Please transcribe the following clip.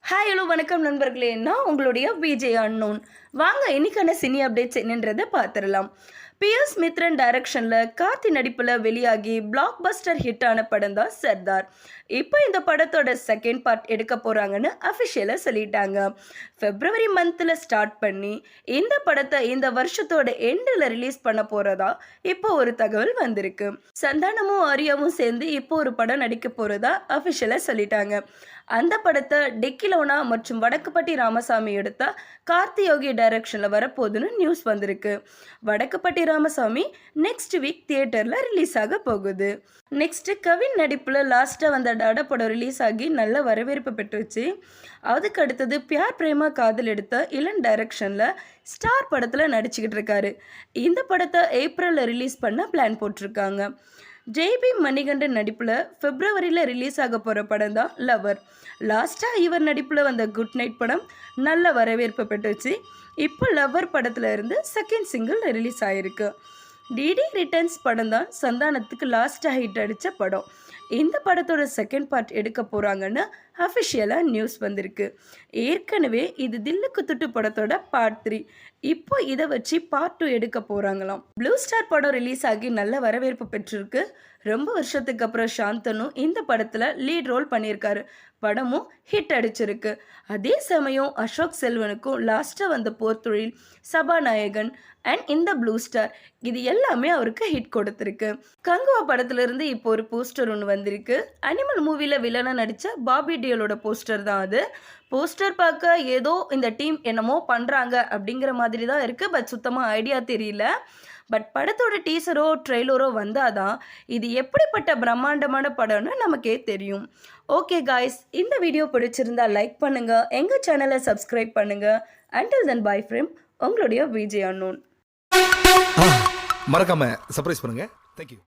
Hi hello வணக்கம் நண்பர்களே, நான் உங்களுடைய விஜய் அன்னோன். வாங்க இன்னைக்கான சினி அப்டேட்ஸ் என்னன்றதை பார்த்துடலாம். பியர்ஸ் மித்ரன் டைரக்ஷனில் கார்த்தி நடிப்பில் வெளியாகி பிளாக் பஸ்டர் ஹிட் ஆன படம் தான் சர்தார். இப்போ இந்த படத்தோட செகண்ட் பார்ட் எடுக்க போகிறாங்கன்னு அஃபிஷியலாக சொல்லிட்டாங்க. ஃபெப்ரவரி மந்தில் ஸ்டார்ட் பண்ணி இந்த படத்தை இந்த வருஷத்தோட எண்டில் ரிலீஸ் பண்ண போகிறதா இப்போ ஒரு தகவல் வந்திருக்கு. சந்தானமும் ஆரியாவும் சேர்ந்து இப்போ ஒரு படம் நடிக்க போகிறதா அஃபிஷியலாக சொல்லிட்டாங்க. அந்த படத்தை டெக்கிலோனா மற்றும் வடக்குப்பட்டி ராமசாமி எடுத்த கார்த்தி யோகி டைரக்ஷனில் வரப்போகுதுன்னு நியூஸ் வந்திருக்கு. வடக்குப்பட்டி ராமசாமி நெக்ஸ்ட் வீக் தியேட்டரில் ரிலீஸ் ஆக போகுது. நெக்ஸ்ட் கவின் நடிப்பில் லாஸ்ட்டாக வந்த டாடா படம் ரிலீஸ் ஆகி நல்ல வரவேற்பு பெற்றுச்சு. அதுக்கு அடுத்தது பியார் பிரேமா காதல் எடுத்த இளன் டைரக்ஷனில் ஸ்டார் படத்தில் நடிச்சுக்கிட்டு இருக்காரு. இந்த படத்தை ஏப்ரலில் ரிலீஸ் பண்ண பிளான் போட்டிருக்காங்க. ஜெய்பி மணிகண்டன் நடிப்பில் பிப்ரவரியில் ரிலீஸ் ஆக போகிற படம் தான் லவர். லாஸ்ட்டாக இவர் நடிப்பில் வந்த குட் நைட் படம் நல்ல வரவேற்பு பெற்றுச்சு. இப்போ லவர் படத்தில் இருந்து செகண்ட் சிங்கிள் ரிலீஸ் ஆகிருக்கு. டிடி ரிட்டர்ன்ஸ் படம் தான் சந்தானத்துக்கு லாஸ்ட்டாக ஹிட் அடித்த படம். இந்த படத்தோட செகண்ட் பார்ட் எடுக்க போகிறாங்கன்னு அஃபிஷியலாக நியூஸ் வந்திருக்கு. ஏற்கனவே இது தில்லுக்கு துட்டு படத்தோட பார்ட் 3. இப்போ இதை வச்சு பார்ட் 2 எடுக்க போகிறாங்களாம். ப்ளூ ஸ்டார் படம் ரிலீஸ் ஆகி நல்ல வரவேற்பு பெற்றிருக்கு. ரொம்ப வருஷத்துக்கு அப்புறம் சாந்தனு இந்த படத்தில் லீட் ரோல் பண்ணியிருக்காரு. படமும் ஹிட் அடிச்சிருக்கு. அதே சமயம் அசோக் செல்வனுக்கும் லாஸ்ட்டாக வந்த போர்த்தொழில், சபாநாயகன் அண்ட் இந்த ப்ளூ ஸ்டார் இது எல்லாமே அவருக்கு ஹிட் கொடுத்துருக்கு. கங்குவா படத்துலேருந்து இப்போ ஒரு போஸ்டர் ஒன்று வந்திருக்கு. அனிமல் மூவியில் வில்லனாக நடித்த பாபி டியோலோட போஸ்டர் தான் அது. போஸ்டர் பார்க்க ஏதோ இந்த டீம் என்னமோ பண்ணுறாங்க அப்படிங்கிற மாதிரி தான் இருக்குது. பட் சுத்தமாக ஐடியா தெரியல. பட் படத்தோட டீசரோ ட்ரெய்லரோ வந்தாதான் இது எப்படிப்பட்ட பிரம்மாண்டமான படம்னு நமக்கே தெரியும். ஓகே காய்ஸ், இந்த வீடியோ பிடிச்சிருந்தா லைக் பண்ணுங்கள், எங்கள் சேனலை சப்ஸ்கிரைப் பண்ணுங்கள். அண்டில் தென் பை ஃப்ரம் உங்களுடைய விஜய் அன்னோன். மறக்காம சர்ப்ரைஸ் பண்ணுங்க. தேங்க்யூ.